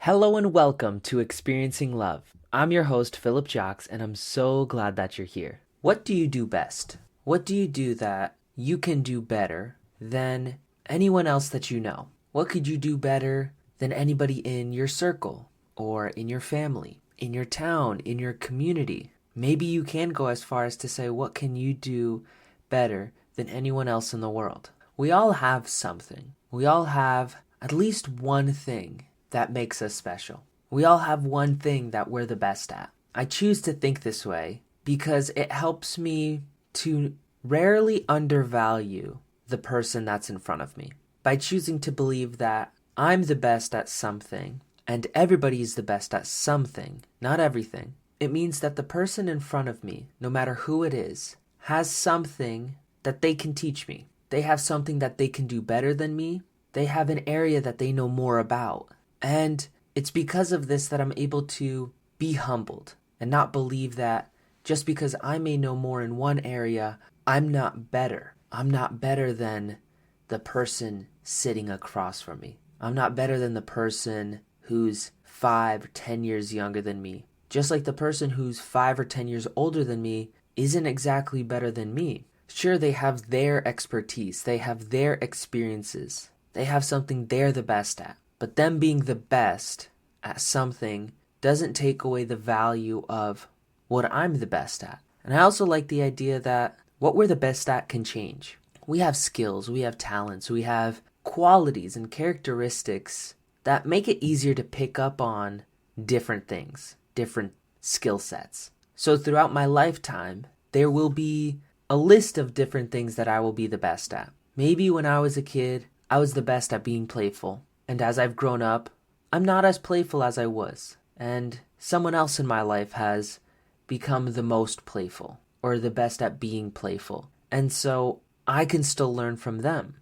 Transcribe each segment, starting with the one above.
Hello and welcome to Experiencing Love. I'm your host, Philip Jocks, and I'm so glad that you're here. What do you do best? What do you do that you can do better than anyone else that you know? What could you do better than anybody in your circle, or in your family, in your town, in your community? Maybe you can go as far as to say, what can you do better than anyone else in the world? We all have something. We all have at least one thing that makes us special. We all have one thing that we're the best at. I choose to think this way because it helps me to rarely undervalue the person that's in front of me. By choosing to believe that I'm the best at something and everybody is the best at something, not everything, it means that the person in front of me, no matter who it is, has something that they can teach me. They have something that they can do better than me. They have an area that they know more about. And it's because of this that I'm able to be humbled and not believe that just because I may know more in one area, I'm not better. I'm not better than the person sitting across from me. I'm not better than the person who's 5 or 10 years younger than me. Just like the person who's 5 or 10 years older than me isn't exactly better than me. Sure, they have their expertise. They have their experiences. They have something they're the best at. But them being the best at something doesn't take away the value of what I'm the best at. And I also like the idea that what we're the best at can change. We have skills, we have talents, we have qualities and characteristics that make it easier to pick up on different things, different skill sets. So throughout my lifetime, there will be a list of different things that I will be the best at. Maybe when I was a kid, I was the best at being playful. And as I've grown up, I'm not as playful as I was. And someone else in my life has become the most playful or the best at being playful. And so I can still learn from them.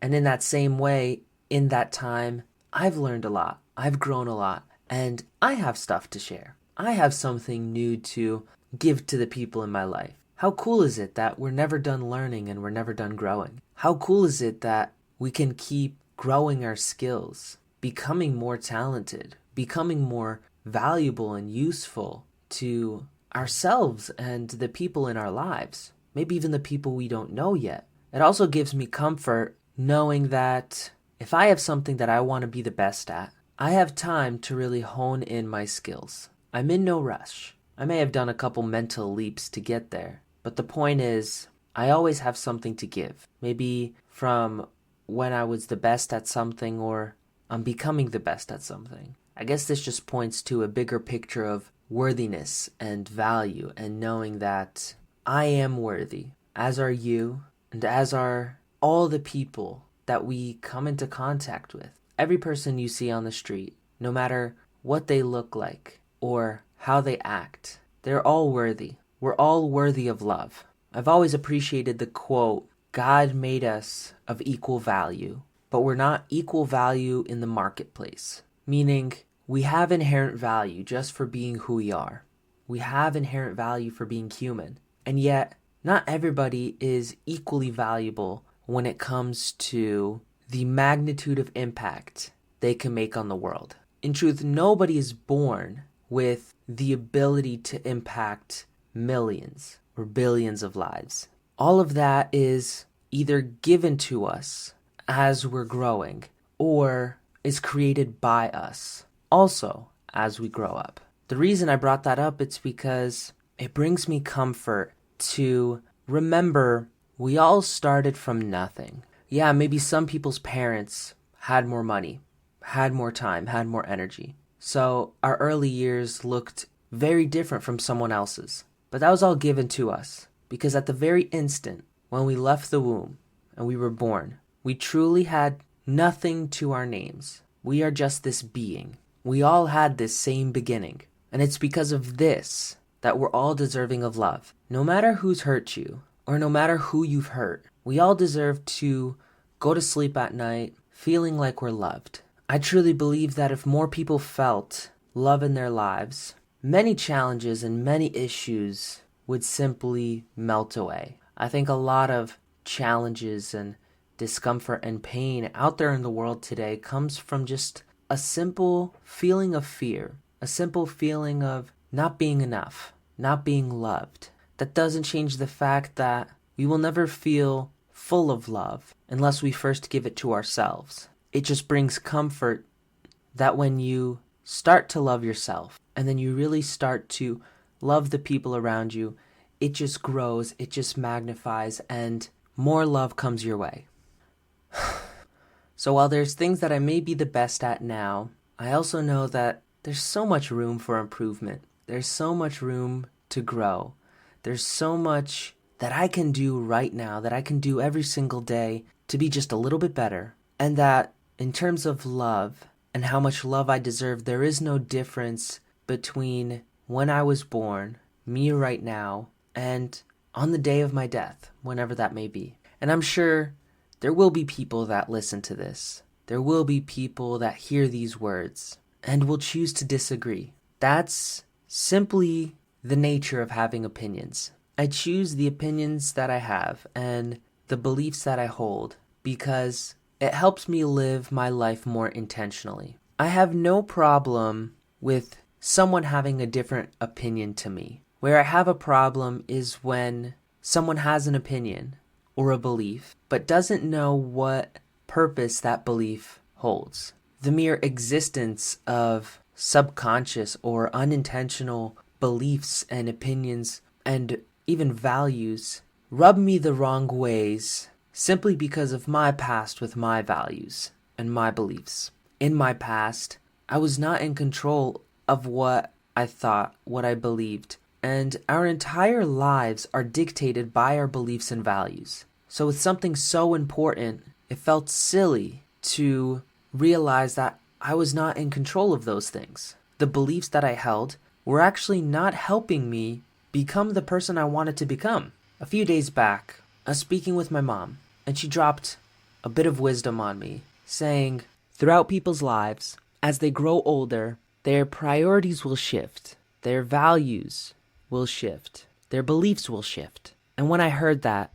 And in that same way, in that time, I've learned a lot. I've grown a lot. And I have stuff to share. I have something new to give to the people in my life. How cool is it that we're never done learning and we're never done growing? How cool is it that we can keep growing our skills, becoming more talented, becoming more valuable and useful to ourselves and the people in our lives, maybe even the people we don't know yet. It also gives me comfort knowing that if I have something that I want to be the best at, I have time to really hone in my skills. I'm in no rush. I may have done a couple mental leaps to get there, but the point is, I always have something to give. Maybe from when I was the best at something, or I'm becoming the best at something. I guess this just points to a bigger picture of worthiness and value, and knowing that I am worthy, as are you, and as are all the people that we come into contact with. Every person you see on the street, no matter what they look like or how they act, they're all worthy. We're all worthy of love. I've always appreciated the quote, God made us of equal value, but we're not equal value in the marketplace. Meaning, we have inherent value just for being who we are. We have inherent value for being human. And yet, not everybody is equally valuable when it comes to the magnitude of impact they can make on the world. In truth, nobody is born with the ability to impact millions or billions of lives. All of that is either given to us as we're growing or is created by us also as we grow up. The reason I brought that up, it's because it brings me comfort to remember we all started from nothing. Yeah, maybe some people's parents had more money, had more time, had more energy. So our early years looked very different from someone else's. But that was all given to us. Because at the very instant when we left the womb and we were born, we truly had nothing to our names. We are just this being. We all had this same beginning. And it's because of this that we're all deserving of love. No matter who's hurt you, or no matter who you've hurt, we all deserve to go to sleep at night feeling like we're loved. I truly believe that if more people felt love in their lives, many challenges and many issues would simply melt away. I think a lot of challenges and discomfort and pain out there in the world today comes from just a simple feeling of fear, a simple feeling of not being enough, not being loved. That doesn't change the fact that we will never feel full of love unless we first give it to ourselves. It just brings comfort that when you start to love yourself and then you really start to love the people around you, it just grows, it just magnifies, and more love comes your way. So while there's things that I may be the best at now, I also know that there's so much room for improvement. There's so much room to grow. There's so much that I can do right now, that I can do every single day to be just a little bit better. And that in terms of love and how much love I deserve, there is no difference between when I was born, me right now, and on the day of my death, whenever that may be. And I'm sure there will be people that listen to this. There will be people that hear these words and will choose to disagree. That's simply the nature of having opinions. I choose the opinions that I have and the beliefs that I hold because it helps me live my life more intentionally. I have no problem with someone having a different opinion to me. Where I have a problem is when someone has an opinion or a belief, but doesn't know what purpose that belief holds. The mere existence of subconscious or unintentional beliefs and opinions and even values rub me the wrong ways simply because of my past with my values and my beliefs. In my past, I was not in control of what I thought, what I believed, and our entire lives are dictated by our beliefs and values. So with something so important, it felt silly to realize that I was not in control of those things. The beliefs that I held were actually not helping me become the person I wanted to become. A few days back, I was speaking with my mom, and she dropped a bit of wisdom on me, saying, throughout people's lives, as they grow older, their priorities will shift, their values will shift, their beliefs will shift. And when I heard that,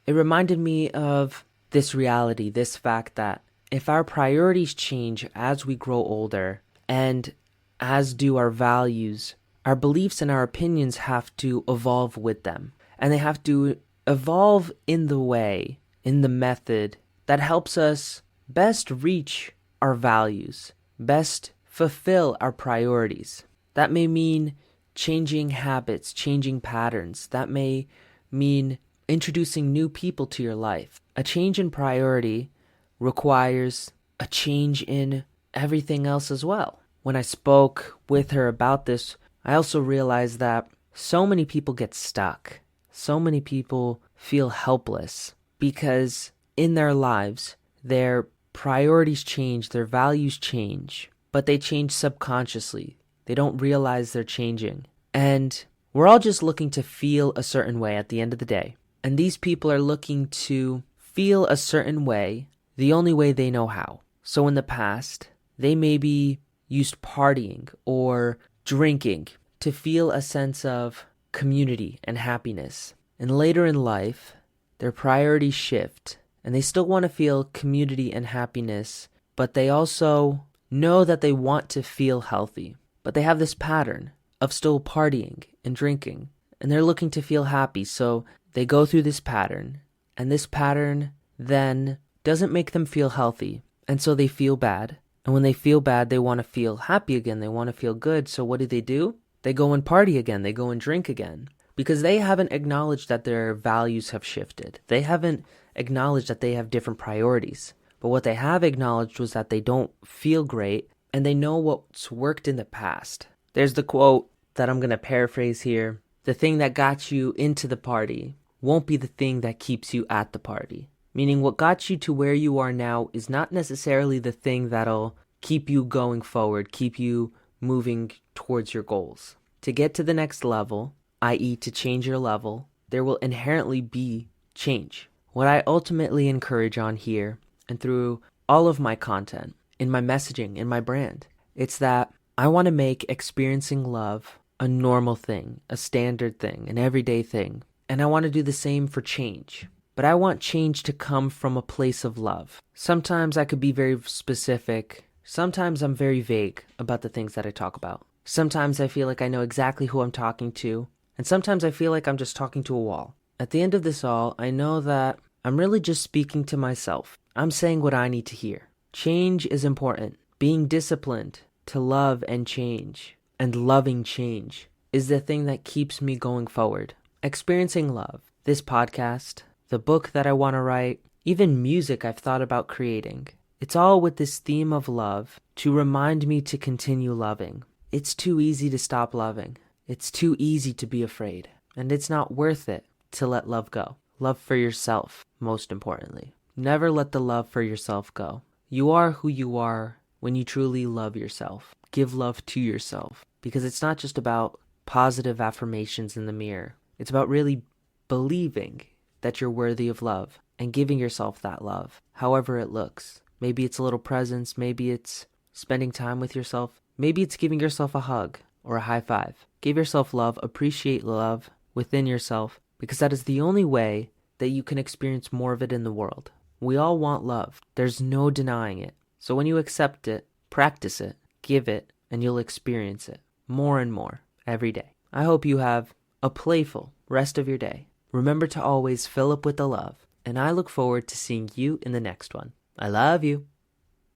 it reminded me of this reality, this fact that if our priorities change as we grow older, and as do our values, our beliefs and our opinions have to evolve with them. And they have to evolve in the way, in the method that helps us best reach our values, best fulfill our priorities. That may mean changing habits, changing patterns. That may mean introducing new people to your life. A change in priority requires a change in everything else as well. When I spoke with her about this, I also realized that so many people get stuck. So many people feel helpless because in their lives, their priorities change, their values change, but they change subconsciously. They don't realize they're changing. And we're all just looking to feel a certain way at the end of the day. And these people are looking to feel a certain way the only way they know how. So in the past, they maybe used partying or drinking to feel a sense of community and happiness. And later in life, their priorities shift and they still want to feel community and happiness, but they also know that they want to feel healthy. But they have this pattern of still partying and drinking, and they're looking to feel happy. So they go through this pattern, and this pattern then doesn't make them feel healthy. And so they feel bad. And when they feel bad, they want to feel happy again. They want to feel good. So what do? They go and party again. They go and drink again. Because they haven't acknowledged that their values have shifted. They haven't acknowledged that they have different priorities. But what they have acknowledged was that they don't feel great, and they know what's worked in the past. There's the quote that I'm going to paraphrase here. The thing that got you into the party won't be the thing that keeps you at the party. Meaning what got you to where you are now is not necessarily the thing that'll keep you going forward, keep you moving towards your goals. To get to the next level, i.e. to change your level, there will inherently be change. What I ultimately encourage on here and through all of my content, in my messaging, in my brand, it's that I want to make experiencing love a normal thing, a standard thing, an everyday thing. And I want to do the same for change. But I want change to come from a place of love. Sometimes I could be very specific, Sometimes I'm very vague about the things that I talk about. Sometimes I feel like I know exactly who I'm talking to, and sometimes I feel like I'm just talking to a wall. At the end of this all, I know that I'm really just speaking to myself. I'm saying what I need to hear. Change is important. Being disciplined to love and change, and loving change, is the thing that keeps me going forward. Experiencing love, this podcast, the book that I want to write, even music I've thought about creating. It's all with this theme of love to remind me to continue loving. It's too easy to stop loving. It's too easy to be afraid. And it's not worth it to let love go. Love for yourself, most importantly. Never let the love for yourself go. You are who you are when you truly love yourself. Give love to yourself. Because it's not just about positive affirmations in the mirror. It's about really believing that you're worthy of love and giving yourself that love, however it looks. Maybe it's a little presence. Maybe it's spending time with yourself. Maybe it's giving yourself a hug or a high five. Give yourself love. Appreciate love within yourself, because that is the only way that you can experience more of it in the world. We all want love. There's no denying it. So when you accept it, practice it, give it, and you'll experience it more and more every day. I hope you have a playful rest of your day. Remember to always fill up with the love, and I look forward to seeing you in the next one. I love you.